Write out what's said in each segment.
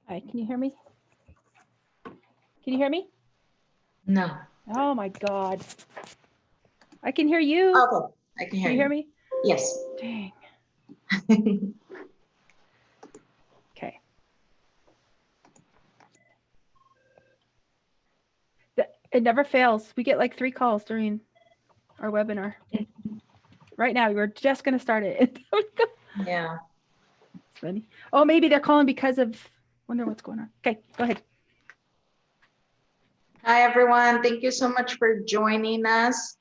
Hi, can you hear me? Can you hear me? No. Oh my God. I can hear you. Okay, I can hear Can you hear me? Yes. Dang. Okay. It never fails. We get like 3 calls during our webinar. Right now, we're just going to start it. Yeah. It's funny. Oh, maybe they're calling because of, wonder what's going on. Okay, go ahead. Hi, everyone. Thank you so much for joining us.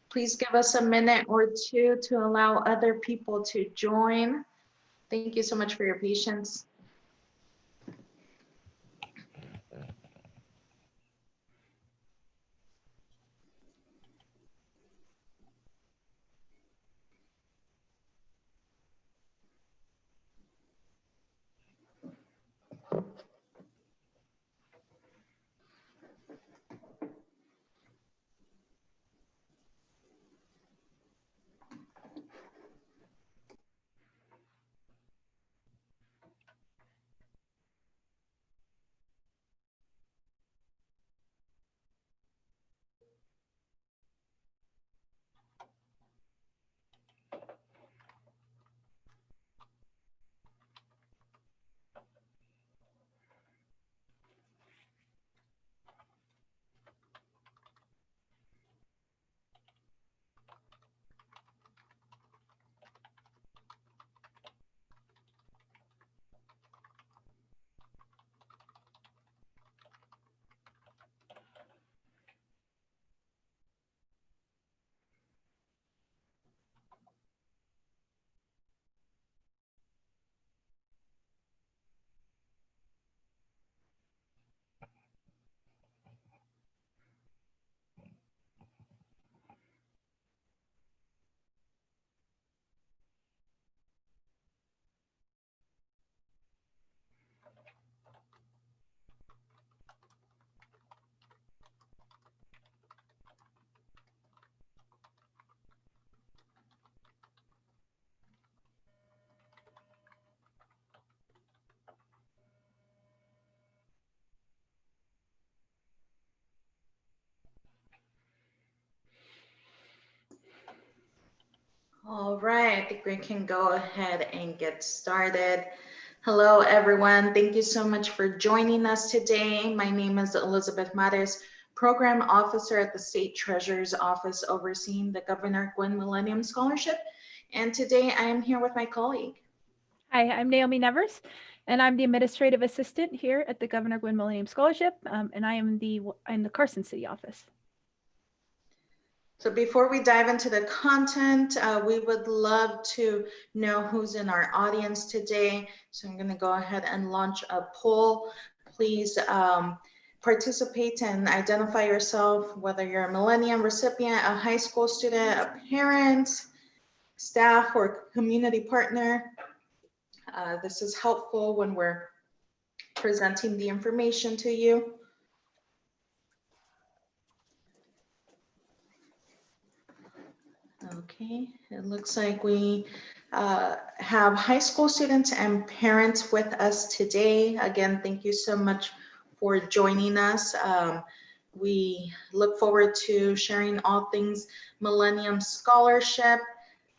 Please give us a minute or two to allow other people to join. Thank you so much for your patience. All right, I think we can go ahead and get started. Hello, everyone. Thank you so much for joining us today. My name is Elizabeth Mares, Program Officer at the State Treasurer's Office overseeing the Governor Guinn Millennium Scholarship. And today I am here with my colleague. Hi, I'm Naomi Nevers, and I'm the Administrative Assistant here at the Governor Guinn Millennium Scholarship, and I'm the Carson City office. So before we dive into the content, we would love to know who's in our audience today. So I'm going to go ahead and launch a poll. Please participate and identify yourself, whether you're a Millennium recipient, a high school student, a parent, staff, or community partner. This is helpful when we're presenting the information to you. Okay, it looks like we have high school students and parents with us today. Again, thank you so much for joining us. We look forward to sharing all things Millennium Scholarship,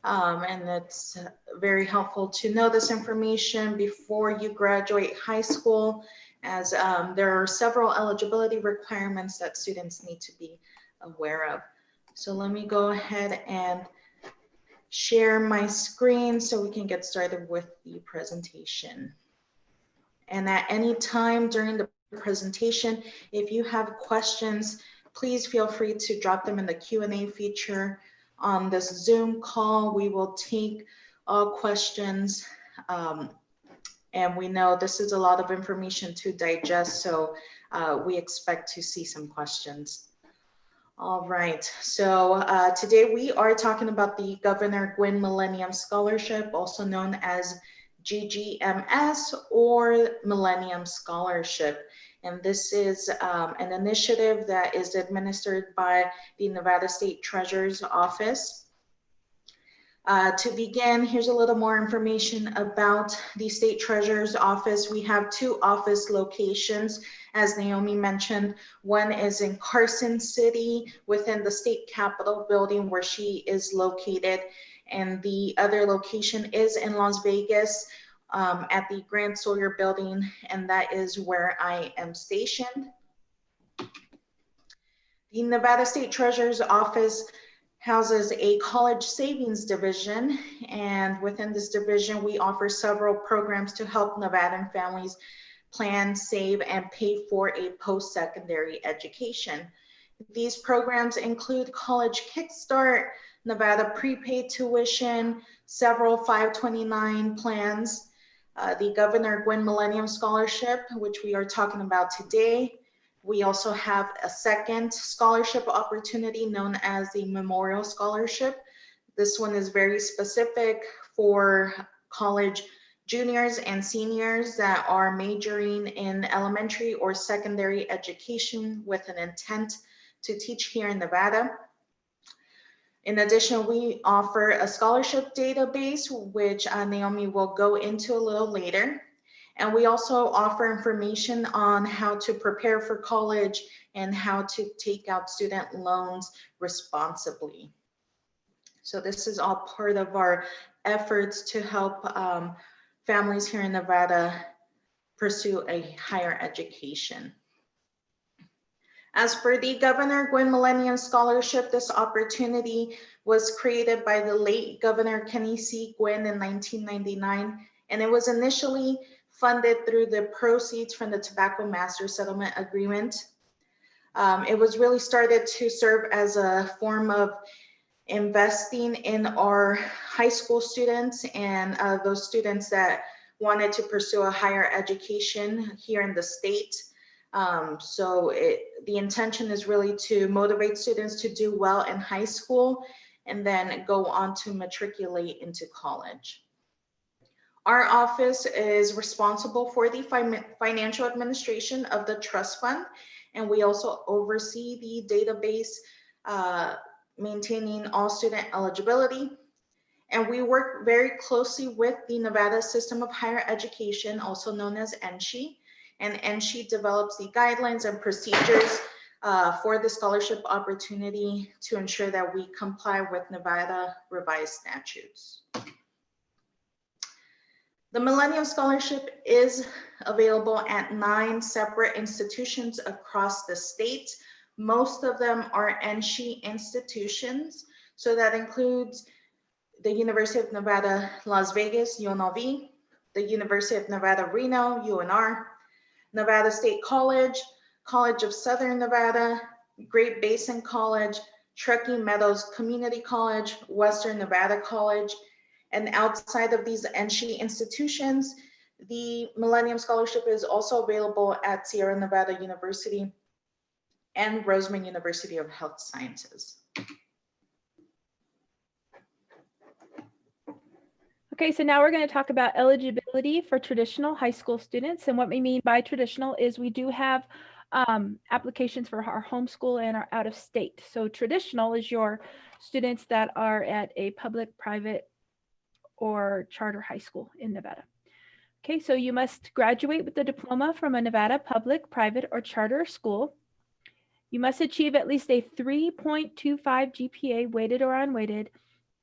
and it's very helpful to know this information before you graduate high school, as there are several eligibility requirements that students need to be aware of. So let me go ahead and share my screen so we can get started with the presentation. And at any time during the presentation, if you have questions, please feel free to drop them in the Q&A feature on this Zoom call. We will take all questions. And we know this is a lot of information to digest, so we expect to see some questions. All right, so today we are talking about the Governor Guinn Millennium Scholarship, also known as GGMS or Millennium Scholarship. And this is an initiative that is administered by the Nevada State Treasurer's Office. To begin, here's a little more information about the State Treasurer's Office. We have 2 office locations, as Naomi mentioned. One is in Carson City within the State Capitol building where she is located, and the other location is in Las Vegas at the Grant Sawyer building, and that is where I am stationed. The Nevada State Treasurer's Office houses a college savings division, and within this division, we offer several programs to help Nevadan families plan, save, and pay for a post-secondary education. These programs include College Kickstart, Nevada prepaid tuition, several 529 plans, the Governor Guinn Millennium Scholarship, which we are talking about today. We also have a second scholarship opportunity known as the Memorial Scholarship. This one is very specific for college juniors and seniors that are majoring in elementary or secondary education with an intent to teach here in Nevada. In addition, we offer a scholarship database, which Naomi will go into a little later. And we also offer information on how to prepare for college and how to take out student loans responsibly. So this is all part of our efforts to help families here in Nevada pursue a higher education. As for the Governor Guinn Millennium Scholarship, this opportunity was created by the late Governor Kenny C. Guinn in 1999, and it was initially funded through the proceeds from the Tobacco Master Settlement Agreement. It was really started to serve as a form of investing in our high school students and those students that wanted to pursue a higher education here in the state. The intention is really to motivate students to do well in high school and then go on to matriculate into college. Our office is responsible for the financial administration of the trust fund, and we also oversee the database maintaining all student eligibility. And we work very closely with the Nevada System of Higher Education, also known as NSHE, and NSHE develops the guidelines and procedures for the scholarship opportunity to ensure that we comply with Nevada revised statutes. The Millennium Scholarship is available at 9 separate institutions across the state. Most of them are NSHE institutions. So that includes the University of Nevada, Las Vegas, UNLV, the University of Nevada, Reno, UNR, Nevada State College, College of Southern Nevada, Great Basin College, Truckee Meadows Community College, Western Nevada College. And outside of these NSHE institutions, the Millennium Scholarship is also available at Sierra Nevada University and Roseman University of Health Sciences. Okay, so now we're going to talk about eligibility for traditional high school students. And what we mean by traditional is we do have applications for our homeschool and our out of state. So traditional is your students that are at a public, private, or charter high school in Nevada. Okay, so you must graduate with a diploma from a Nevada public, private, or charter school. You must achieve at least a 3.25 GPA, weighted or unweighted,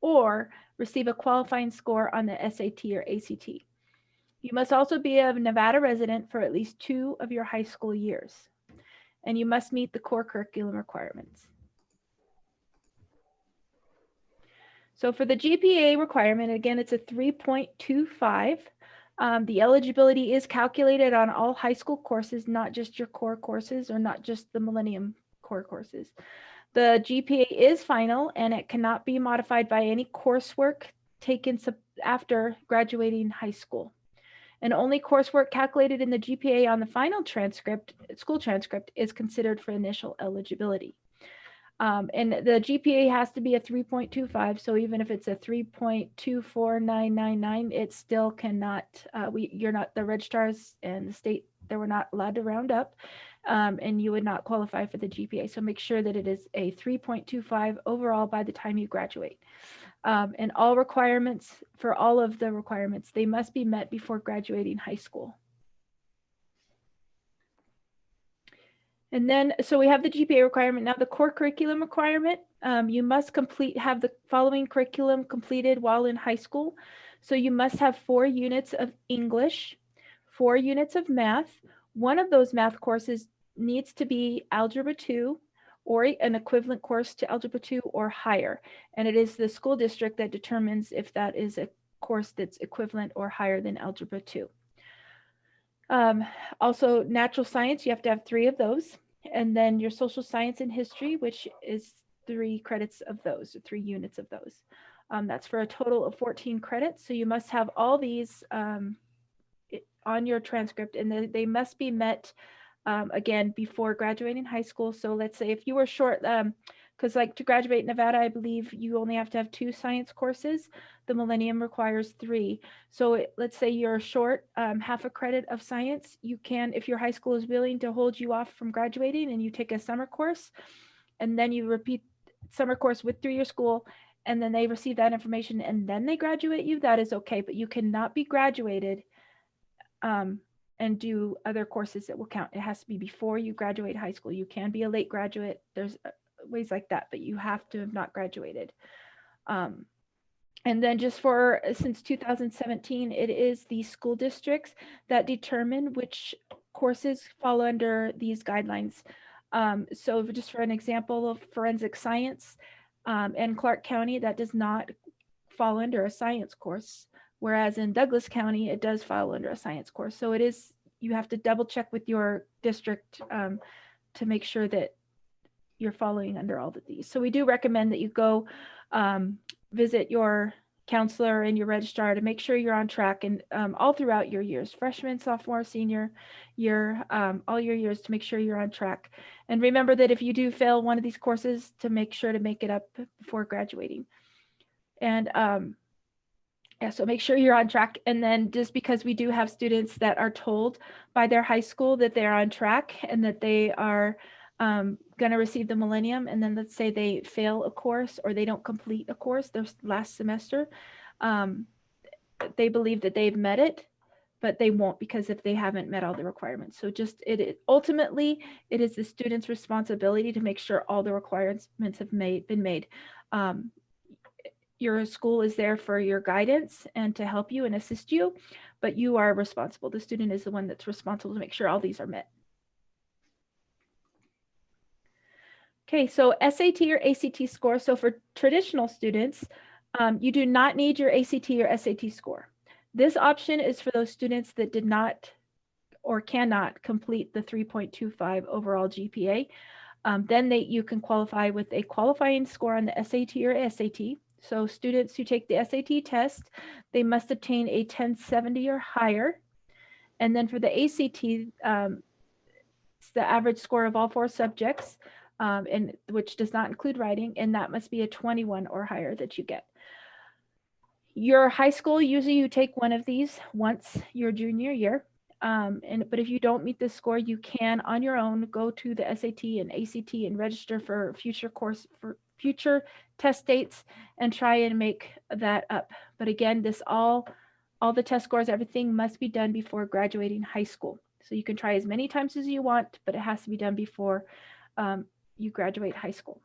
or receive a qualifying score on the SAT or ACT. You must also be a Nevada resident for at least 2 of your high school years, and you must meet the core curriculum requirements. So for the GPA requirement, again, it's a 3.25. The eligibility is calculated on all high school courses, not just your core courses or not just the Millennium core courses. The GPA is final and it cannot be modified by any coursework taken after graduating high school. And only coursework calculated in the GPA on the final transcript, school transcript, is considered for initial eligibility. And the GPA has to be a 3.25. So even if it's a 3.24999, it still cannot, you're not, the registrars and the state, they were not allowed to round up, and you would not qualify for the GPA. So make sure that it is a 3.25 overall by the time you graduate. And all requirements, for all of the requirements, they must be met before graduating high school. And then, so we have the GPA requirement. Now the core curriculum requirement, you must have the following curriculum completed while in high school. So you must have 4 units of English, 4 units of math. One of those math courses needs to be Algebra 2 or an equivalent course to Algebra 2 or higher. And it is the school district that determines if that is a course that's equivalent or higher than Algebra 2. Also, natural science, you have to have 3 of those. And then your social science and history, which is 3 credits of those, 3 units of those. That's for a total of 14 credits. So you must have all these on your transcript, and they must be met again before graduating high school. So let's say if you were short, because like to graduate Nevada, I believe you only have to have 2 science courses. The Millennium requires 3. So let's say you're short half a credit of science. You can, if your high school is willing to hold you off from graduating, and you take a summer course, and then you repeat summer course with 3-year school, and then they receive that information and then they graduate you, that is okay. But you cannot be graduated and do other courses that will count. It has to be before you graduate high school. You can be a late graduate. There's ways like that, but you have to have not graduated. And then just for, since 2017, it is the school districts that determine which courses fall under these guidelines. So just for an example of forensic science in Clark County, that does not fall under a science course. Whereas in Douglas County, it does fall under a science course. So it is, you have to double check with your district to make sure that you're following under all of these. So we do recommend that you go visit your counselor and your registrar to make sure you're on track, and all throughout your years, freshman, sophomore, senior year, all your years, to make sure you're on track. And remember that if you do fail one of these courses, to make sure to make it up before graduating. And yeah, so make sure you're on track. And then just because we do have students that are told by their high school that they're on track and that they are going to receive the Millennium, and then let's say they fail a course or they don't complete a course their last semester, they believe that they've met it, but they won't, because if they haven't met all the requirements. So just ultimately, it is the student's responsibility to make sure all the requirements have been made. Your school is there for your guidance and to help you and assist you, but you are responsible. The student is the one that's responsible to make sure all these are met. Okay, so SAT or ACT score. So for traditional students, you do not need your ACT or SAT score. This option is for those students that did not or cannot complete the 3.25 overall GPA. Then you can qualify with a qualifying score on the SAT or SAT. So students who take the SAT test, they must obtain a 1070 or higher. And then for the ACT, it's the average score of all 4 subjects, and which does not include writing, and that must be a 21 or higher that you get. Your high school, usually you take one of these once your junior year. But if you don't meet this score, you can on your own go to the SAT and ACT and register for future test dates and try and make that up. But again, all the test scores, everything must be done before graduating high school. So you can try as many times as you want, but it has to be done before you graduate high school.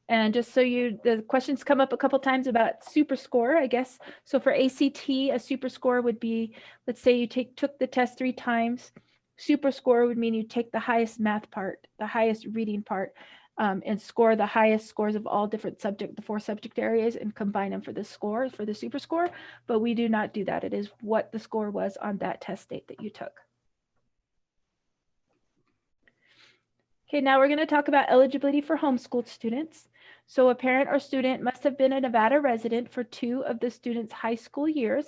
And just so the questions come up a couple times about super score, I guess. So for ACT, a super score would be, let's say you took the test 3 times. Super score would mean you take the highest math part, the highest reading part, and score the highest scores of all different the 4 subject areas, and combine them for the score, for the super score. But we do not do that. It is what the score was on that test date that you took. Okay, now we're going to talk about eligibility for homeschooled students. So a parent or student must have been a Nevada resident for 2 of the student's high school years.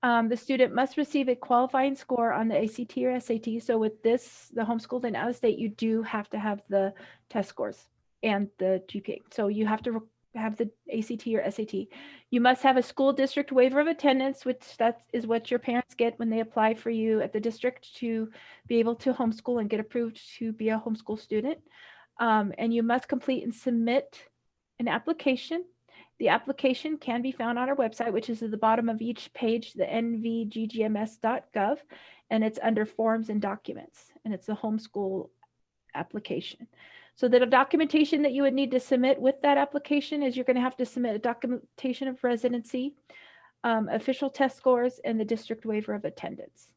The student must receive a qualifying score on the ACT or SAT. So with this, the homeschooled and out of state, you do have to have the test scores and the GPA. So you have to have the ACT or SAT. You must have a school district waiver of attendance, which that is what your parents get when they apply for you at the district to be able to homeschool and get approved to be a homeschool student. And you must complete and submit an application. The application can be found on our website, which is at the bottom of each page, the nvggms.gov, and it's under forms and documents, and it's a homeschool application. So the documentation that you would need to submit with that application is you're going to have to submit a documentation of residency, official test scores, and the district waiver of attendance.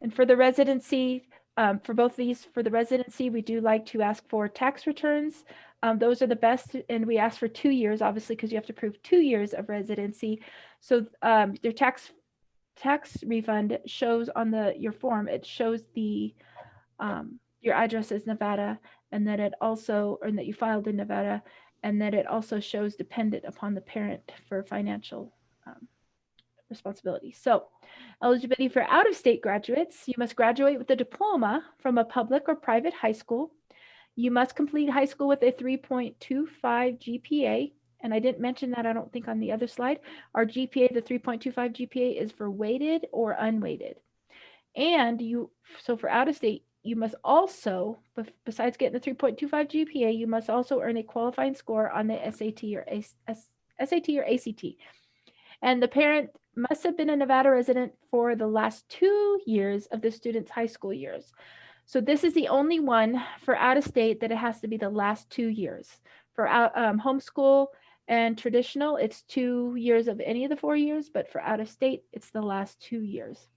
And for the residency, for both these, for the residency, we do like to ask for tax returns. Those are the best, and we ask for 2 years, obviously, because you have to prove 2 years of residency. So their tax refund shows on your form. It shows the your address is Nevada, and that it also, or that you filed in Nevada, and that it also shows dependent upon the parent for financial responsibility. So eligibility for out-of-state graduates, you must graduate with a diploma from a public or private high school. You must complete high school with a 3.25 GPA. And I didn't mention that, I don't think, on the other slide. Our GPA, the 3.25 GPA, is for weighted or unweighted. And so for out-of-state, you must also, besides getting the 3.25 GPA, you must also earn a qualifying score on the SAT or ACT. And the parent must have been a Nevada resident for the last 2 years of the student's high school years. So this is the only one for out-of-state that it has to be the last 2 years. For homeschool and traditional, it's 2 years of any of the 4 years, but for out-of-state, it's the last 2 years.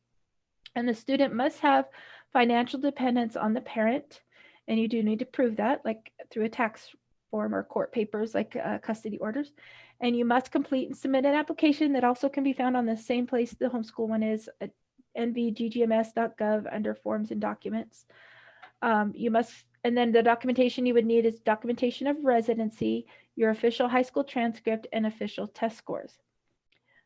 And the student must have financial dependence on the parent, and you do need to prove that, like through a tax form or court papers, like custody orders. And you must complete and submit an application that also can be found on the same place the homeschool one is, at nvggms.gov under forms and documents. And then the documentation you would need is documentation of residency, your official high school transcript, and official test scores.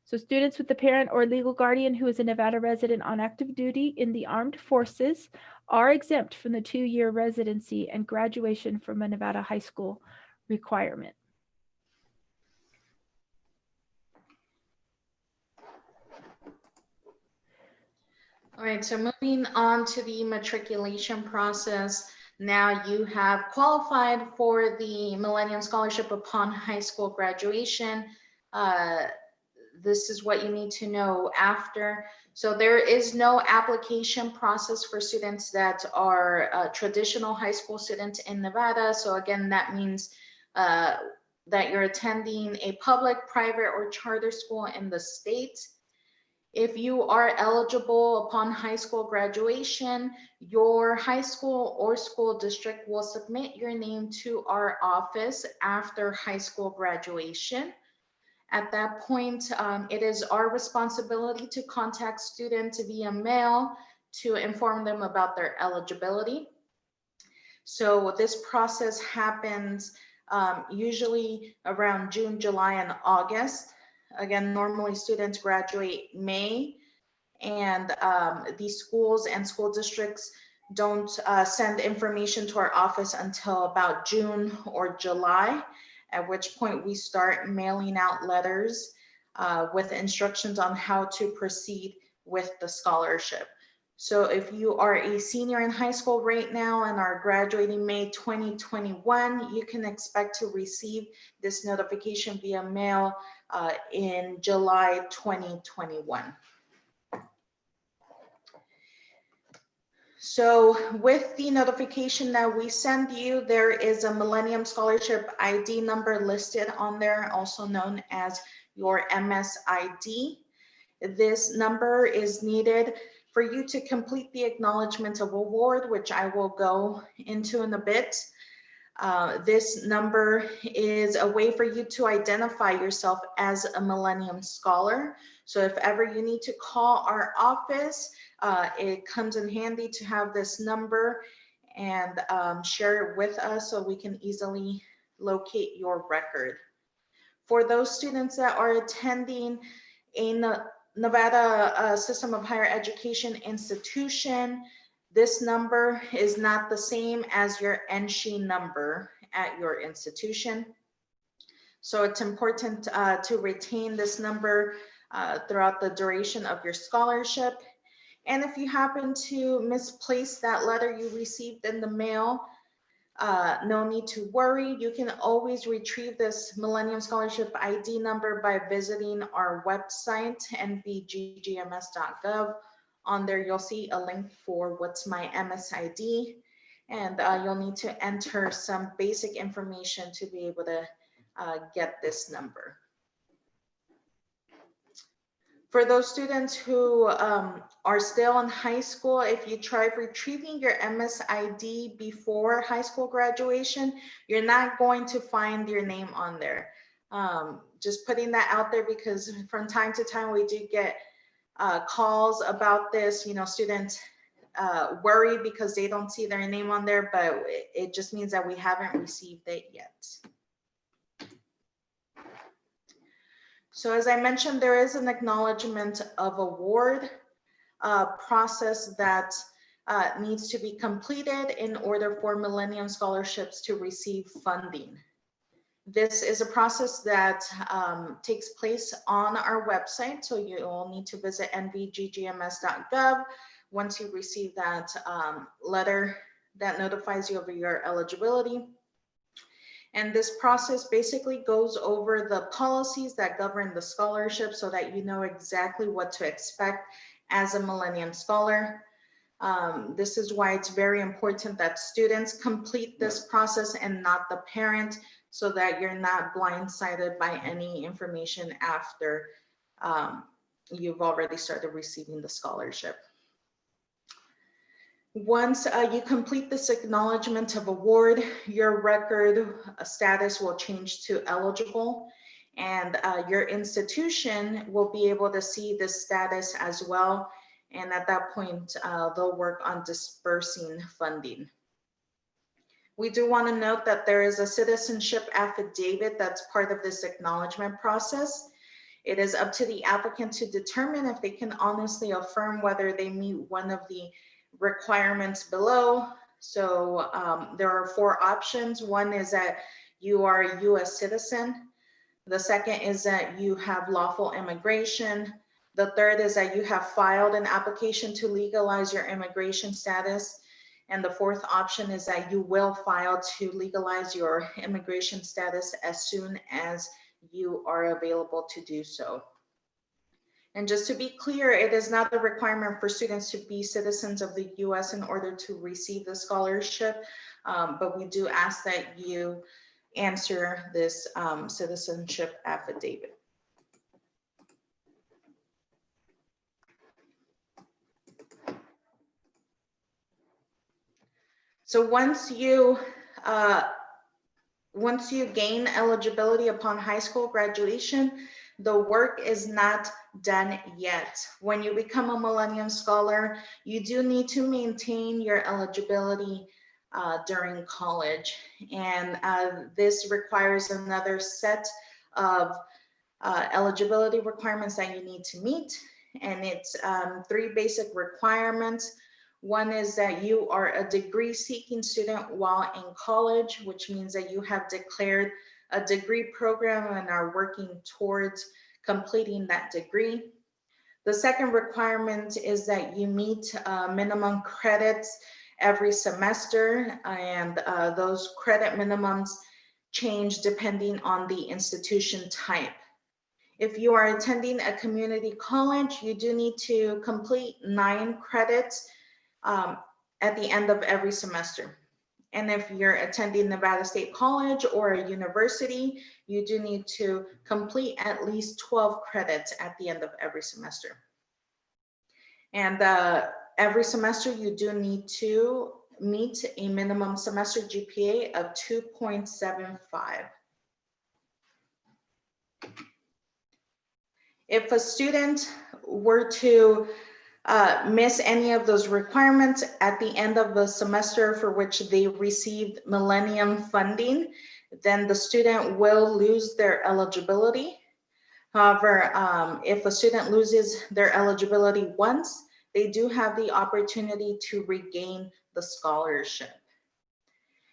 So students with the parent or legal guardian who is a Nevada resident on active duty in the armed forces are exempt from the 2-year residency and graduation from a Nevada high school requirement. All right, so moving on to the matriculation process. Now you have qualified for the Millennium Scholarship upon high school graduation. This is what you need to know after. So there is no application process for students that are traditional high school students in Nevada. So again, that means that you're attending a public, private, or charter school in the state. If you are eligible upon high school graduation, your high school or school district will submit your name to our office after high school graduation. At that point, it is our responsibility to contact students via mail to inform them about their eligibility. So this process happens usually around June, July, and August. Again, normally students graduate May, and these schools and school districts don't send information to our office until about June or July, at which point we start mailing out letters with instructions on how to proceed with the scholarship. So if you are a senior in high school right now and are graduating May 2021, you can expect to receive this notification via mail in July 2021. So with the notification that we send you, there is a Millennium Scholarship ID number listed on there, also known as your MSID. This number is needed for you to complete the acknowledgement of award, which I will go into in a bit. This number is a way for you to identify yourself as a Millennium Scholar. So if ever you need to call our office, it comes in handy to have this number and share it with us so we can easily locate your record. For those students that are attending a Nevada System of Higher Education institution, this number is not the same as your NSHE number at your institution. So it's important to retain this number throughout the duration of your scholarship. And if you happen to misplace that letter you received in the mail, no need to worry. You can always retrieve this Millennium Scholarship ID number by visiting our website, nvggms.gov. On there, you'll see a link for what's my MSID, and you'll need to enter some basic information to be able to get this number. For those students who are still in high school, if you try retrieving your MSID before high school graduation, you're not going to find your name on there. Just putting that out there, because from time to time we do get calls about this. You know, students worry because they don't see their name on there, but it just means that we haven't received it yet. So as I mentioned, there is an acknowledgement of award process that needs to be completed in order for Millennium Scholarships to receive funding. This is a process that takes place on our website, so you will need to visit nvggms.gov. Once you receive that letter that notifies you of your eligibility. And this process basically goes over the policies that govern the scholarship so that you know exactly what to expect as a Millennium Scholar. This is why it's very important that students complete this process and not the parent, so that you're not blindsided by any information after you've already started receiving the scholarship. Once you complete this acknowledgement of award, your record status will change to eligible, and your institution will be able to see this status as well. And at that point, they'll work on dispersing funding. We do want to note that there is a citizenship affidavit that's part of this acknowledgement process. It is up to the applicant to determine if they can honestly affirm whether they meet one of the requirements below. So there are 4 options. One is that you are a US citizen. The second is that you have lawful immigration. The third is that you have filed an application to legalize your immigration status. And the fourth option is that you will file to legalize your immigration status as soon as you are available to do so. And just to be clear, it is not a requirement for students to be citizens of the US in order to receive the scholarship, but we do ask that you answer this citizenship affidavit. So once you gain eligibility upon high school graduation, the work is not done yet. When you become a Millennium Scholar, you do need to maintain your eligibility during college. And this requires another set of eligibility requirements that you need to meet. And it's 3 basic requirements. One is that you are a degree seeking student while in college, which means that you have declared a degree program and are working towards completing that degree. The second requirement is that you meet minimum credits every semester, and those credit minimums change depending on the institution type. If you are attending a community college, you do need to complete 9 credits at the end of every semester. And if you're attending Nevada State College or a university, you do need to complete at least 12 credits at the end of every semester. And every semester you do need to meet a minimum semester GPA of 2.75. If a student were to miss any of those requirements at the end of the semester for which they received Millennium funding, then the student will lose their eligibility. However, if a student loses their eligibility once, they do have the opportunity to regain the scholarship.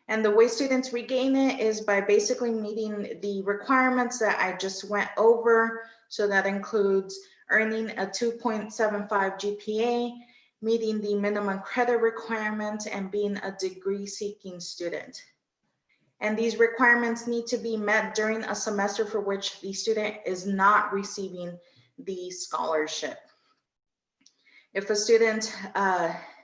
And the way students regain it is by basically meeting the requirements that I just went over. So that includes earning a 2.75 GPA, meeting the minimum credit requirement, and being a degree seeking student. And these requirements need to be met during a semester for which the student is not receiving the scholarship. If a student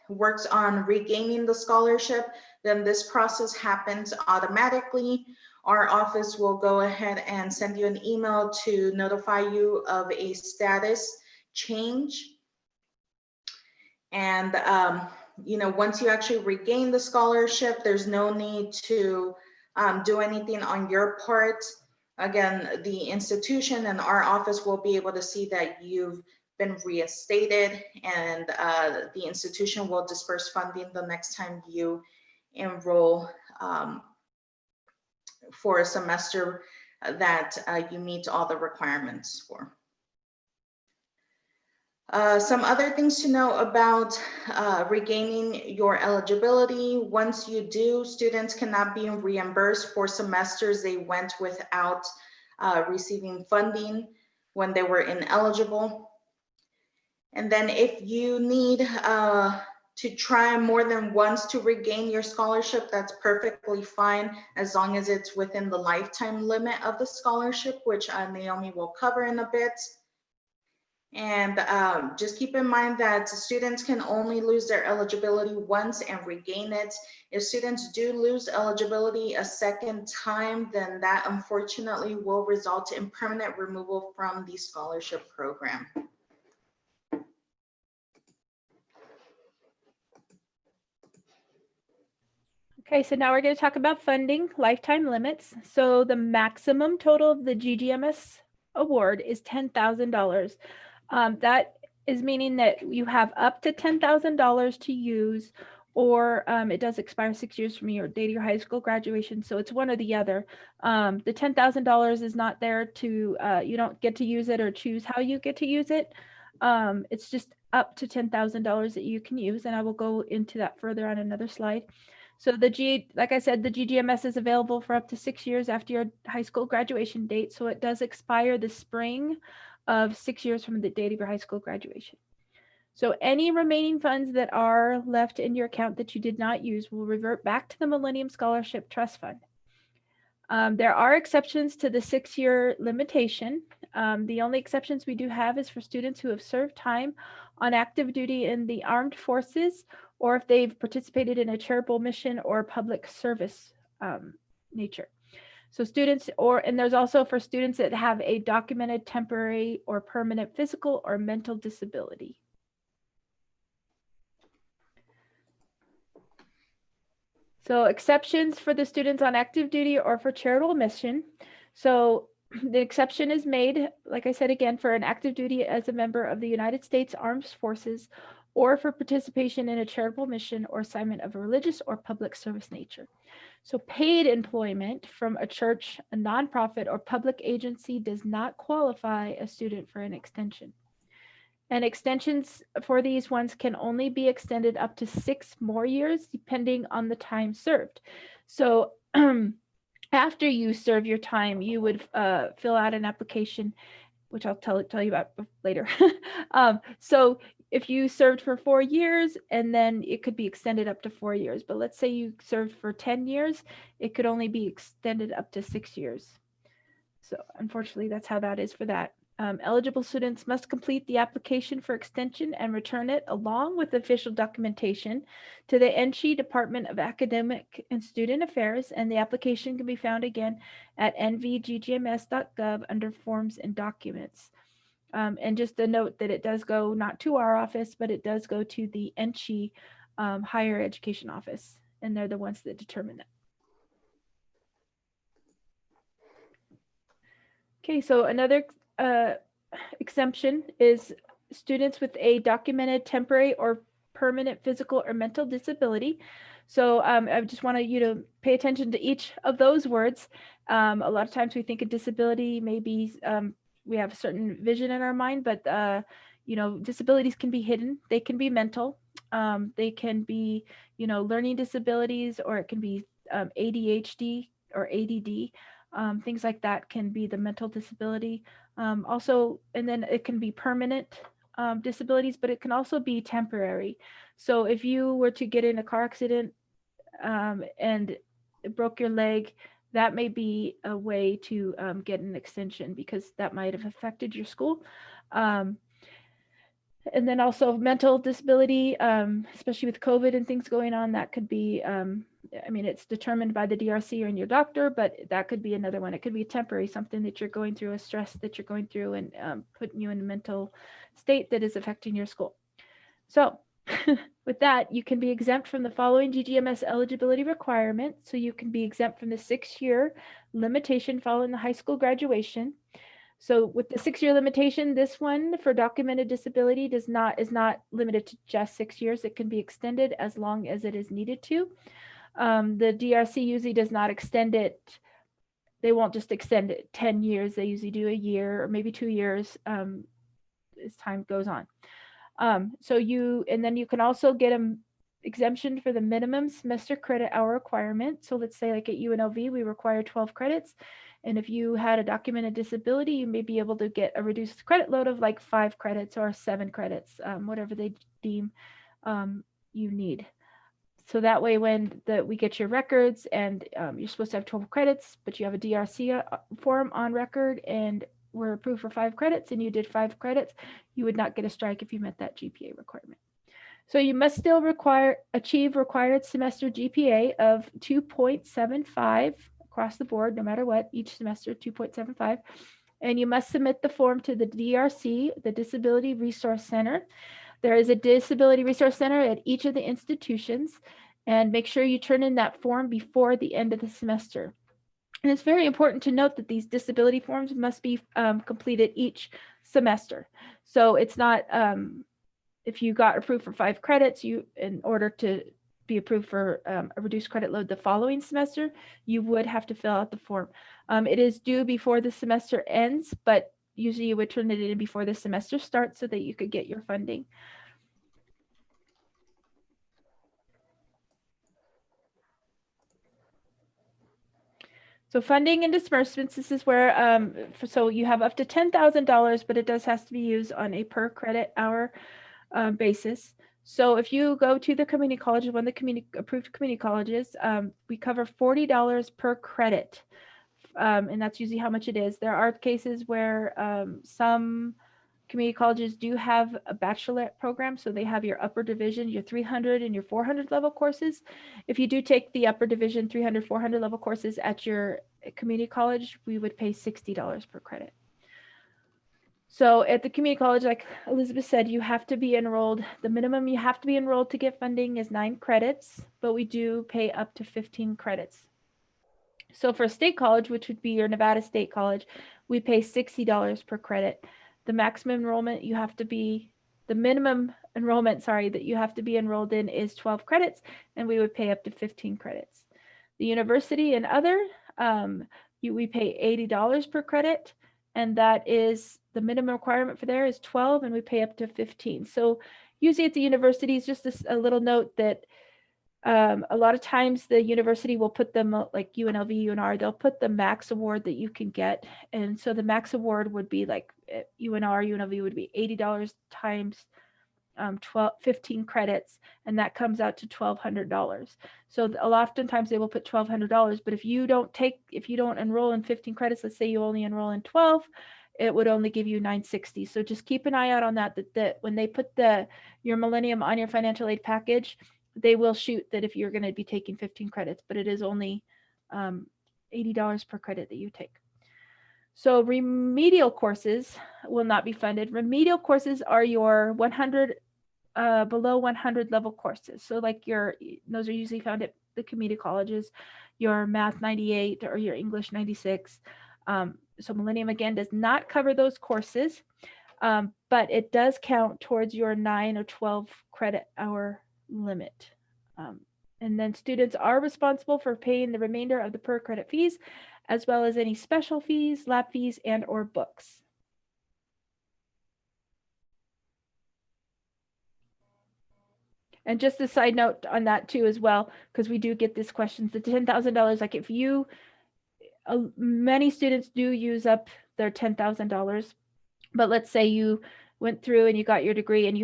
works on regaining the scholarship, then this process happens automatically. Our office will go ahead and send you an email to notify you of a status change. And once you actually regain the scholarship, there's no need to do anything on your part. Again, the institution and our office will be able to see that you've been reinstated, and the institution will disperse funding the next time you enroll for a semester that you meet all the requirements for. Some other things to know about regaining your eligibility. Once you do, students cannot be reimbursed for semesters they went without receiving funding when they were ineligible. And then if you need to try more than once to regain your scholarship, that's perfectly fine, as long as it's within the lifetime limit of the scholarship, which Naomi will cover in a bit. And just keep in mind that students can only lose their eligibility once and regain it. If students do lose eligibility a second time, then that unfortunately will result in permanent removal from the scholarship program. Okay, so now we're going to talk about funding lifetime limits. So the maximum total of the GGMS award is $10,000. That is meaning that you have up to $10,000 to use, or it does expire 6 years from your date of your high school graduation. So it's one or the other. The $10,000 is not there to, you don't get to use it or choose how you get to use it. It's just up to $10,000 that you can use. And I will go into that further on another slide. So like I said, the GGMS is available for up to 6 years after your high school graduation date. So it does expire the spring of 6 years from the date of your high school graduation. So any remaining funds that are left in your account that you did not use will revert back to the Millennium Scholarship Trust Fund. There are exceptions to the 6-year limitation. The only exceptions we do have is for students who have served time on active duty in the armed forces, or if they've participated in a charitable mission or public service nature. So students, and there's also for students that have a documented temporary or permanent physical or mental disability. So exceptions for the students on active duty or for charitable mission. So the exception is made, like I said again, for an active duty as a member of the United States Armed Forces, or for participation in a charitable mission or assignment of a religious or public service nature. So paid employment from a church, a nonprofit, or public agency does not qualify a student for an extension. And extensions for these ones can only be extended up to 6 more years, depending on the time served. So after you serve your time, you would fill out an application, which I'll tell you about later. So if you served for 4 years, and then it could be extended up to 4 years. But let's say you served for 10 years, it could only be extended up to 6 years. So unfortunately, that's how that is for that. Eligible students must complete the application for extension and return it along with official documentation to the NC Department of Academic and Student Affairs, and the application can be found again at nvggms.gov under Forms and Documents. And just a note that it does go not to our office, but it does go to the NC Higher Education Office, and they're the ones that determine that. Okay, so another exemption is students with a documented temporary or permanent physical or mental disability. So I just wanted you to pay attention to each of those words. A lot of times we think a disability maybe we have a certain vision in our mind, but disabilities can be hidden. They can be mental. They can be, learning disabilities, or it can be ADHD or ADD. Things like that can be the mental disability. Also, and then it can be permanent disabilities, but it can also be temporary. So if you were to get in a car accident and broke your leg, that may be a way to get an extension because that might have affected your school. And then also mental disability, especially with COVID and things going on, that could be, I mean, it's determined by the DRC and your doctor, but that could be another one. It could be temporary, something that you're going through, a stress that you're going through, and putting you in a mental state that is affecting your school. So with that, you can be exempt from the following GGMS eligibility requirements. So you can be exempt from the 6-year limitation following the high school graduation. So with the 6-year limitation, this one for documented disability is not limited to just 6 years. It can be extended as long as it is needed to. The DRC usually does not extend it. They won't just extend it 10 years. They usually do a year or maybe 2 years as time goes on. And then you can also get an exemption for the minimum semester credit hour requirement. So let's say like at UNLV, we require 12 credits. And if you had a documented disability, you may be able to get a reduced credit load of like 5 credits or 7 credits, whatever they deem you need. So that way when we get your records and you're supposed to have 12 credits, but you have a DRC form on record and were approved for 5 credits and you did 5 credits, you would not get a strike if you met that GPA requirement. So you must still achieve required semester GPA of 2.75 across the board, no matter what, each semester 2.75. And you must submit the form to the DRC, the Disability Resource Center. There is a Disability Resource Center at each of the institutions, and make sure you turn in that form before the end of the semester. And it's very important to note that these disability forms must be completed each semester. So it's not, if you got approved for 5 credits, in order to be approved for a reduced credit load the following semester, you would have to fill out the form. It is due before the semester ends, but usually you would turn it in before the semester starts so that you could get your funding. So funding and disbursements, this is where, so you have up to $10,000, but it does have to be used on a per credit hour basis. So if you go to the community college, one of the approved community colleges, we cover $40 per credit. And that's usually how much it is. There are cases where some community colleges do have a bachelorette program. So they have your upper division, your 300 and your 400 level courses. If you do take the upper division 300, 400 level courses at your community college, we would pay $60 per credit. So at the community college, like Elizabeth said, you have to be enrolled. The minimum you have to be enrolled to get funding is 9 credits, but we do pay up to 15 credits. So for a state college, which would be your Nevada State College, we pay $60 per credit. The maximum enrollment you have to be, the minimum enrollment, that you have to be enrolled in is 12 credits, and we would pay up to 15 credits. The university and other, we pay $80 per credit, and that is the minimum requirement for there is 12, and we pay up to 15. So usually at the universities, just a little note that a lot of times the university will put them like UNLV, UNR, they'll put the max award that you can get. And so the max award would be like UNR, UNLV would be $80 times 15 credits, and that comes out to $1,200. So oftentimes they will put $1,200, but if you don't enroll in 15 credits, let's say you only enroll in 12, it would only give you $960. So just keep an eye out on that when they put your Millennium on your financial aid package, they will shoot that if you're going to be taking 15 credits, but it is only $80 per credit that you take. So remedial courses will not be funded. Remedial courses are your 100 below 100 level courses. So like those are usually found at the community colleges, your Math 98 or your English 96. So Millennium again does not cover those courses, but it does count towards your 9 or 12 credit hour limit. And then students are responsible for paying the remainder of the per credit fees, as well as any special fees, lab fees, and or books. And just a side note on that too as well, because we do get this question, the $10,000, like if many students do use up their $10,000, but let's say you went through and you got your degree and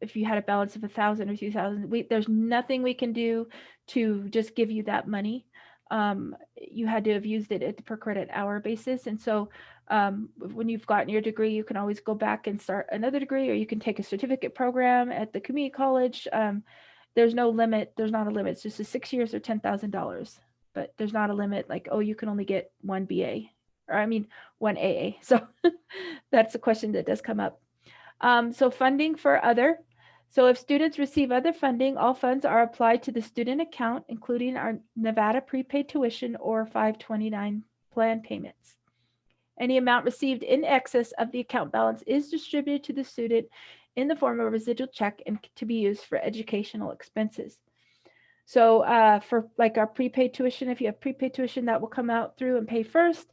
if you had a balance of 1,000 or 2,000, there's nothing we can do to just give you that money. you had to have used it at the per credit hour basis. And so when you've gotten your degree, you can always go back and start another degree, or you can take a certificate program at the community college. There's no limit. There's not a limit. It's just a 6 years or $10,000, but there's not a limit like, oh, you can only get one BA, or I mean, one AA. So that's a question that does come up. So funding for other. So if students receive other funding, all funds are applied to the student account, including our Nevada prepaid tuition or 529 plan payments. Any amount received in excess of the account balance is distributed to the student in the form of a residual check and to be used for educational expenses. So for like our prepaid tuition, if you have prepaid tuition, that will come out through and pay first.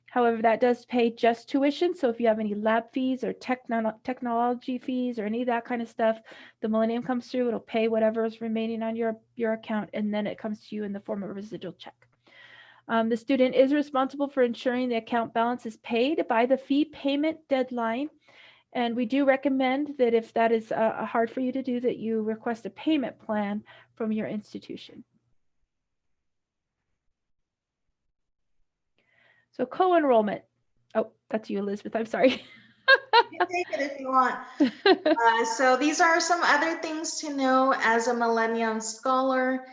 However, that does pay just tuition. So if you have any lab fees or technology fees or any of that kind of stuff, the Millennium comes through, it'll pay whatever is remaining on your account, and then it comes to you in the form of a residual check. The student is responsible for ensuring the account balance is paid by the fee payment deadline. And we do recommend that if that is hard for you to do, that you request a payment plan from your institution. So co-enrollment. Oh, that's you, Elizabeth. I'm sorry. You can take it if you want. So these are some other things to know as a Millennium Scholar.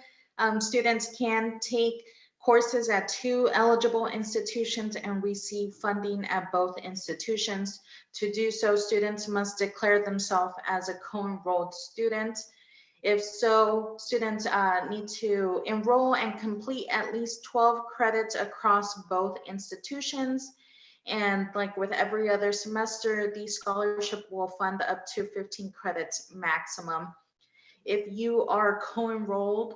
Students can take courses at 2 eligible institutions and receive funding at both institutions. To do so, students must declare themselves as a co-enrolled student. If so, students need to enroll and complete at least 12 credits across both institutions. And like with every other semester, the scholarship will fund up to 15 credits maximum. If you are co-enrolled,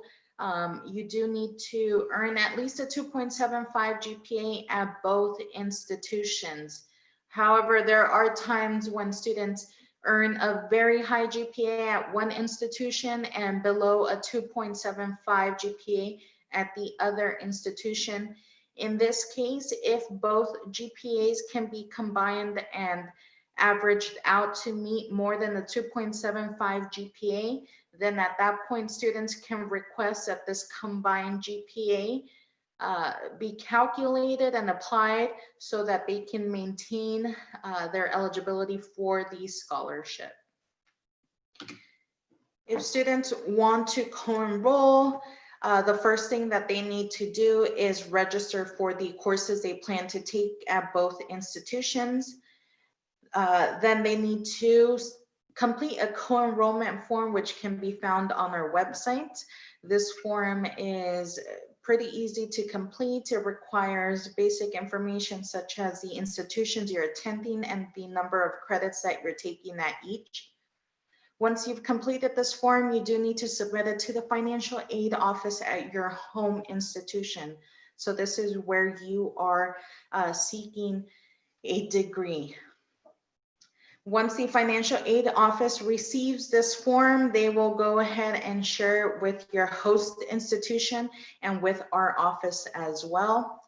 you do need to earn at least a 2.75 GPA at both institutions. However, there are times when students earn a very high GPA at one institution and below a 2.75 GPA at the other institution. In this case, if both GPAs can be combined and averaged out to meet more than the 2.75 GPA, then at that point, students can request that this combined GPA be calculated and applied so that they can maintain their eligibility for the scholarship. If students want to co-enroll, the first thing that they need to do is register for the courses they plan to take at both institutions. Then they need to complete a co-enrollment form, which can be found on our website. This form is pretty easy to complete. It requires basic information such as the institutions you're attending and the number of credits that you're taking at each. Once you've completed this form, you do need to submit it to the financial aid office at your home institution. So this is where you are seeking a degree. Once the financial aid office receives this form, they will go ahead and share it with your host institution and with our office as well.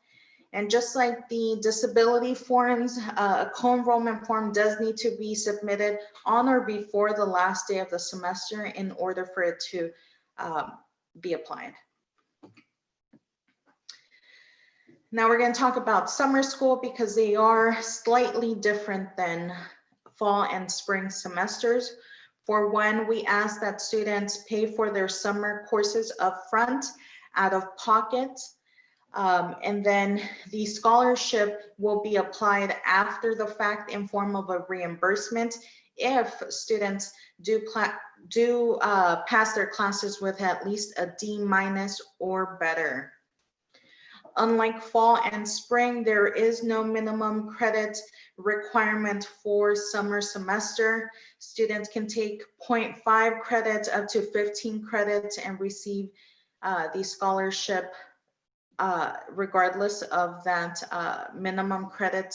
And just like the disability forms, a co-enrollment form does need to be submitted on or before the last day of the semester in order for it to be applied. Now we're going to talk about summer school because they are slightly different than fall and spring semesters. For one, we ask that students pay for their summer courses upfront out of pocket. And then the scholarship will be applied after the fact in form of a reimbursement if students do pass their classes with at least a D- or better. Unlike fall and spring, there is no minimum credit requirement for summer semester. Students can take 0.5 credits up to 15 credits and receive the scholarship regardless of that minimum credit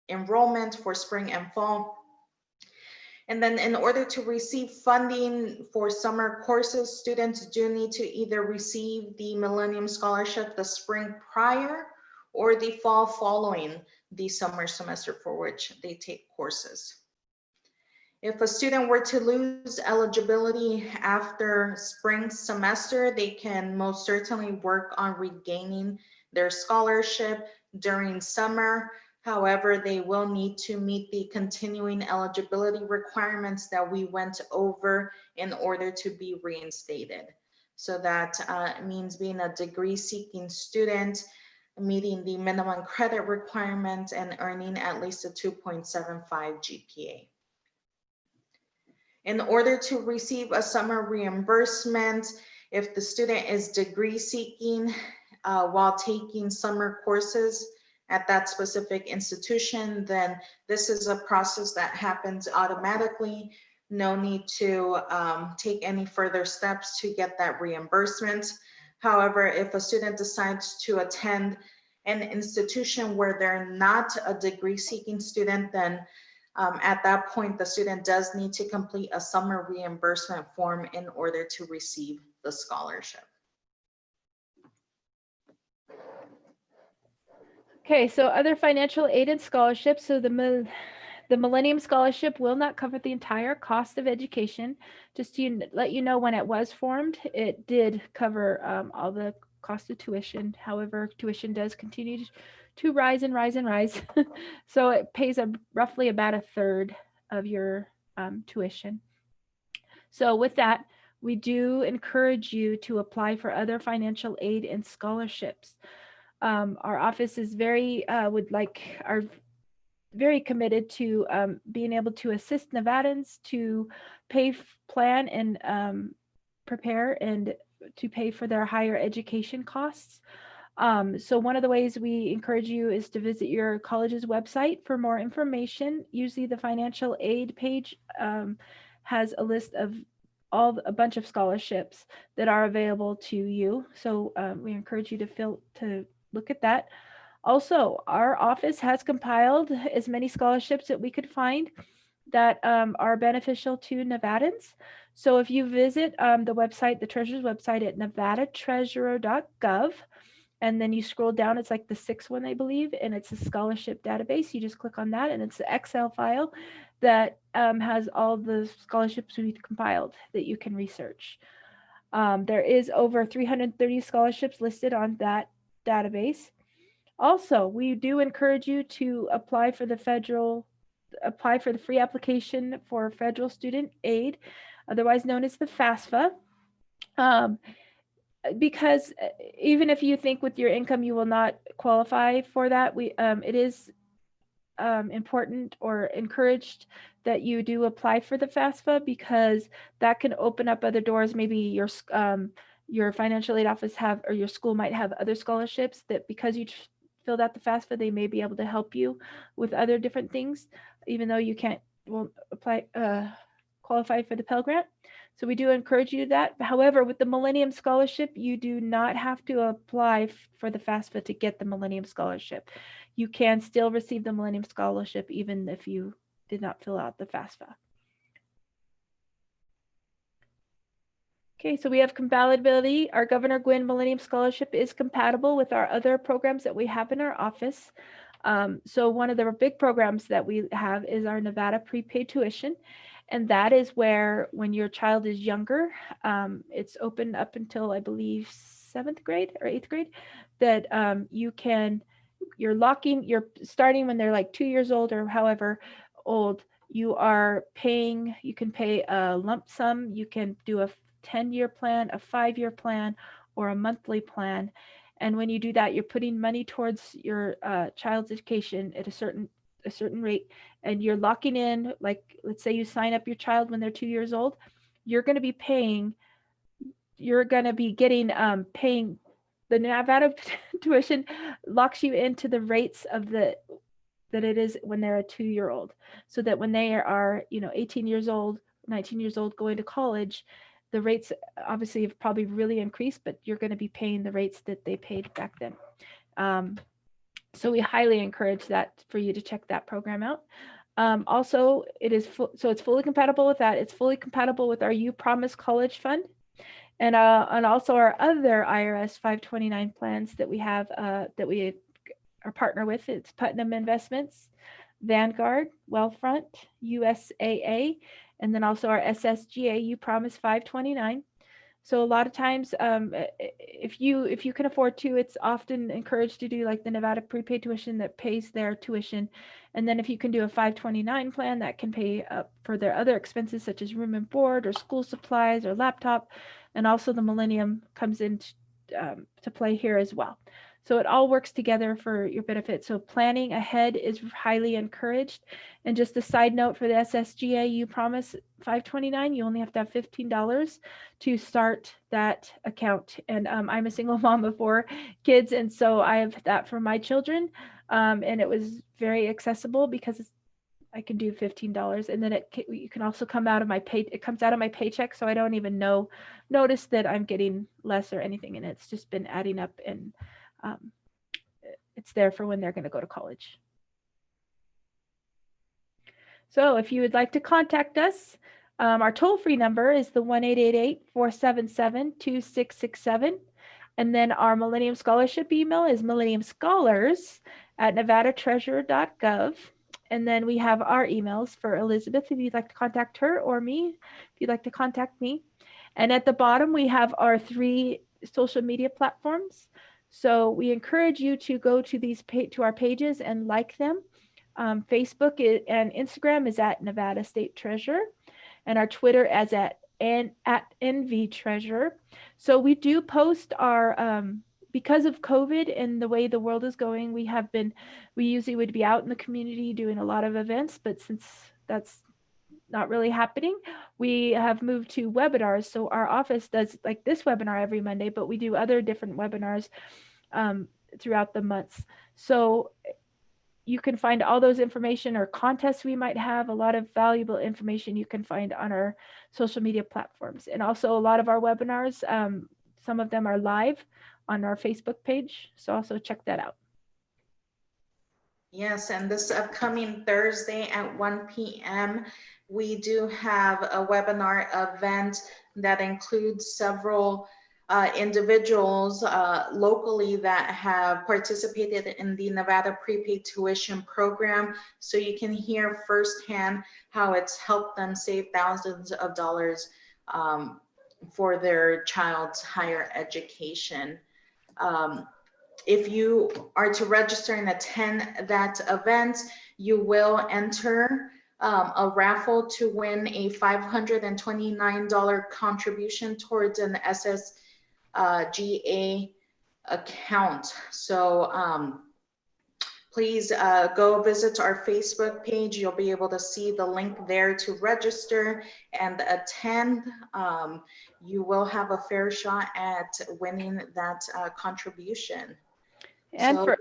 enrollment for spring and fall. And then in order to receive funding for summer courses, students do need to either receive the Millennium Scholarship the spring prior or the fall following the summer semester for which they take courses. If a student were to lose eligibility after spring semester, they can most certainly work on regaining their scholarship during summer. However, they will need to meet the continuing eligibility requirements that we went over in order to be reinstated. So that means being a degree-seeking student, meeting the minimum credit requirement, and earning at least a 2.75 GPA. In order to receive a summer reimbursement, if the student is degree seeking while taking summer courses at that specific institution, then this is a process that happens automatically. No need to take any further steps to get that reimbursement. However, if a student decides to attend an institution where they're not a degree seeking student, then at that point, the student does need to complete a summer reimbursement form in order to receive the scholarship. Okay, so other financial aid and scholarships. So the Millennium Scholarship will not cover the entire cost of education. Just to let you know, when it was formed, it did cover all the cost of tuition. However, tuition does continue to rise and rise and rise. So it pays roughly about a third of your tuition. So with that, we do encourage you to apply for other financial aid and scholarships. Our office is very very committed to being able to assist Nevadans to plan and prepare and to pay for their higher education costs. So one of the ways we encourage you is to visit your college's website for more information. Usually the financial aid page has a list of a bunch of scholarships that are available to you. So we encourage you to look at that. Also, our office has compiled as many scholarships that we could find that are beneficial to Nevadans. So if you visit the website, the Treasurer's website at nevadatreasurer.gov, and then you scroll down, it's like the sixth one, I believe, and it's a scholarship database. You just click on that, and it's an Excel file that has all the scholarships we've compiled that you can research. There is over 330 scholarships listed on that database. Also, we do encourage you to apply for the free application for federal student aid, otherwise known as the FAFSA. Because even if you think with your income you will not qualify for that, it is important or encouraged that you do apply for the FAFSA, because that can open up other doors. Maybe your financial aid office or your school might have other scholarships that, because you filled out the FAFSA, they may be able to help you with other different things, even though you won't qualify for the Pell Grant. So we do encourage you to that. However, with the Millennium Scholarship, you do not have to apply for the FAFSA to get the Millennium Scholarship. You can still receive the Millennium Scholarship even if you did not fill out the FAFSA. Okay, so we have compatibility. Our Governor Guinn Millennium Scholarship is compatible with our other programs that we have in our office. So one of the big programs that we have is our Nevada prepaid tuition. And that is where, when your child is younger, it's open up until, I believe, 7th grade or 8th grade, that you're starting when they're like 2 years old or however old, you can pay a lump sum. You can do a 10-year plan, a 5-year plan, or a monthly plan. And when you do that, you're putting money towards your child's education at a certain rate, and you're locking in, like, let's say you sign up your child when they're 2 years old, you're going to be paying the Nevada tuition locks you into the rates that it is when they're a 2-year-old, so that when they are 18 years old, 19 years old, going to college, the rates obviously have probably really increased, but you're going to be paying the rates that they paid back then. So we highly encourage that for you to check that program out. Also, it's fully compatible with that. It's fully compatible with our You Promise College Fund, and also our other IRS 529 plans that we have that we are partner with. It's Putnam Investments. Vanguard, Wealthfront, USAA, and then also our SSGA, You Promise 529. So a lot of times, if you can afford to, it's often encouraged to do like the Nevada prepaid tuition that pays their tuition, and then if you can do a 529 plan that can pay up for their other expenses such as room and board or school supplies or laptop, and also the Millennium comes in to play here as well. So it all works together for your benefit. So planning ahead is highly encouraged. And just a side note for the SSGA, You Promise 529, you only have to have $15 to start that account. And I'm a single mom of 4 kids, and so I have that for my children. And it was very accessible because I can do $15, and then you can also come out of my pay. It comes out of my paycheck, so I don't even notice that I'm getting less or anything, and it's just been adding up, and um, it's there for when they're going to go to college. So if you would like to contact us, our toll-free number is the 1-888-477-2667. And then our Millennium Scholarship email is millenniumscholars@nevadatreasure.gov. And then we have our emails for Elizabeth if you'd like to contact her, or me if you'd like to contact me. And at the bottom, we have our 3 social media platforms. So we encourage you to go to to our pages and like them. Facebook and Instagram is at Nevada State Treasurer, and our Twitter is at NV Treasurer. So we do post our because of COVID and the way the world is going, we usually would be out in the community doing a lot of events, but since that's not really happening, we have moved to webinars. So our office does like this webinar every Monday, but we do other different webinars throughout the months. So you can find all those information or contests we might have, a lot of valuable information you can find on our social media platforms. And also a lot of our webinars, some of them are live on our Facebook page. So also check that out. Yes, and this upcoming Thursday at 1 p.m., we do have a webinar event that includes several individuals locally that have participated in the Nevada prepaid tuition program. So you can hear firsthand how it's helped them save thousands of dollars for their child's higher education. If you are to register and attend that event, you will enter a raffle to win a $529 contribution towards an SSGA account. So please go visit our Facebook page. You'll be able to see the link there to register and attend. You will have a fair shot at winning that contribution. And so,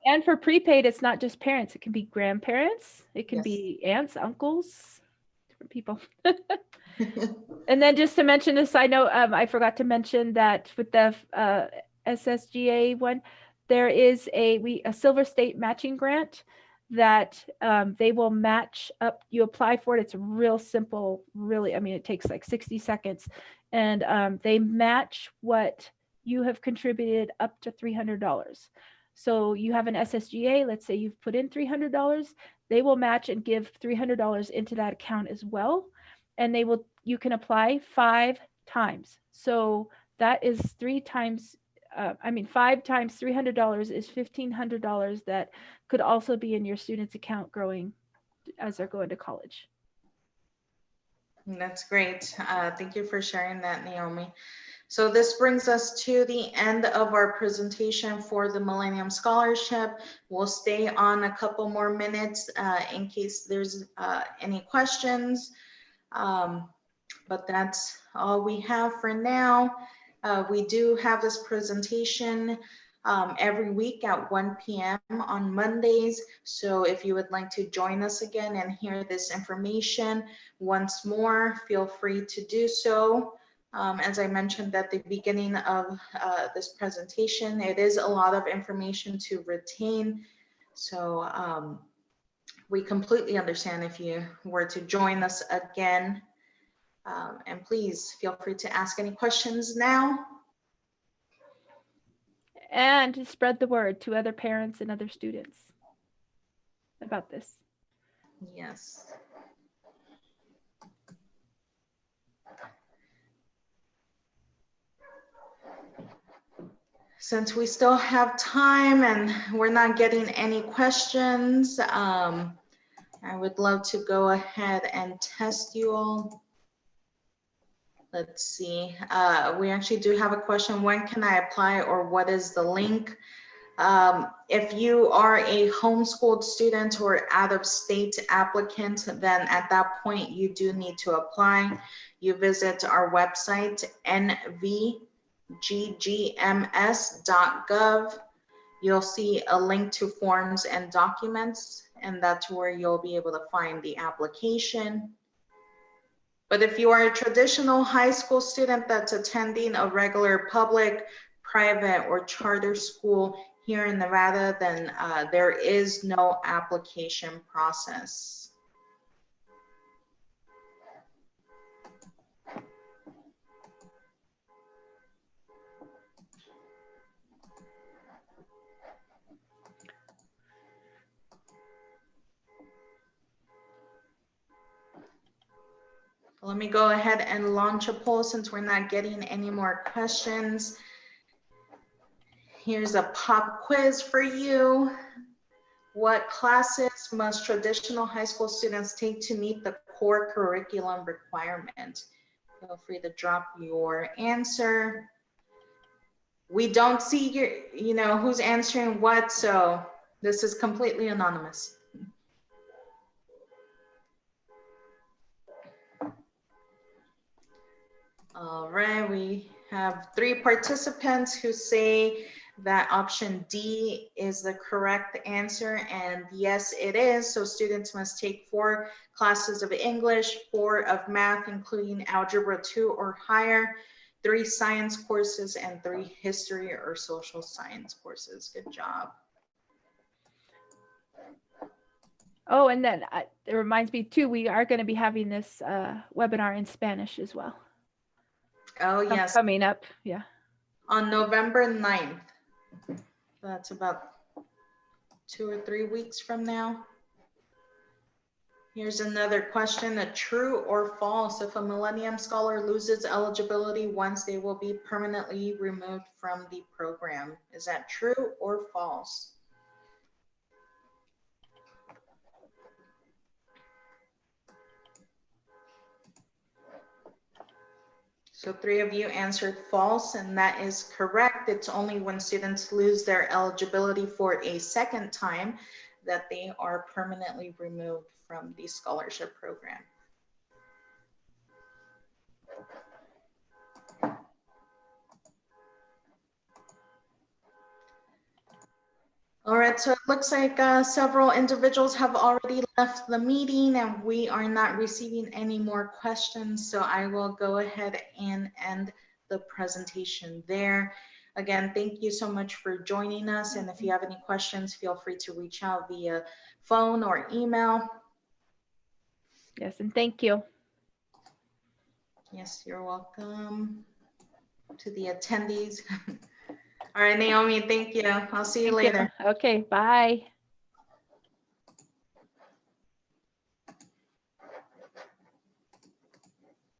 and for prepaid, it's not just parents. It can be grandparents. It can Yes. be aunts, uncles, different people. And then just to mention a side note, I forgot to mention that with the SSGA one, there is a Silver State matching grant that they will match up. You apply for it. It's real simple, really. I mean, it takes like 60 seconds. And they match what you have contributed up to $300. So you have an SSGA, let's say you've put in $300, they will match and give $300 into that account as well. And you can apply 5 times. So that is 5 times $300 is $1,500 that could also be in your student's account growing as they're going to college. That's great. Thank you for sharing that, Naomi. So this brings us to the end of our presentation for the Millennium Scholarship. We'll stay on a couple more minutes in case there's any questions. But that's all we have for now. We do have this presentation every week at 1 p.m. on Mondays. So if you would like to join us again and hear this information once more, feel free to do so. As I mentioned at the beginning of this presentation, it is a lot of information to retain. So we completely understand if you were to join us again. And please feel free to ask any questions now. And to spread the word to other parents and other students. about this. Yes. Since we still have time and we're not getting any questions, I would love to go ahead and test you all. Let's see. We actually do have a question. When can I apply, or what is the link? If you are a homeschooled student or out-of-state applicant, then at that point you do need to apply. You visit our website, nvggms.gov. You'll see a link to forms and documents, and that's where you'll be able to find the application. But if you are a traditional high school student that's attending a regular public, private, or charter school here in Nevada, then there is no application process. Let me go ahead and launch a poll since we're not getting any more questions. Here's a pop quiz for you. What classes must traditional high school students take to meet the core curriculum requirement? Feel free to drop your answer. We don't see your, who's answering what, so this is completely anonymous. All right, we have 3 participants who say that option D is the correct answer, and yes, it is. So students must take 4 classes of English, 4 of math, including algebra 2 or higher, 3 science courses, and 3 history or social science courses. Good job. Oh, and then it reminds me too, we are going to be having this webinar in Spanish as well. Oh, yes. Coming up, yeah. On November 9th. That's about 2 or 3 weeks from now. Here's another question, a true or false. If a Millennium Scholar loses eligibility once, they will be permanently removed from the program. Is that true or false? So 3 of you answered false, and that is correct. It's only when students lose their eligibility for a second time that they are permanently removed from the scholarship program. All right, so it looks like several individuals have already left the meeting and we are not receiving any more questions. So I will go ahead and end the presentation there. Again, thank you so much for joining us. And if you have any questions, feel free to reach out via phone or email. Yes, and thank you. Yes, you're welcome. To the attendees. All right, Naomi, thank you. I'll see you later. Okay, bye.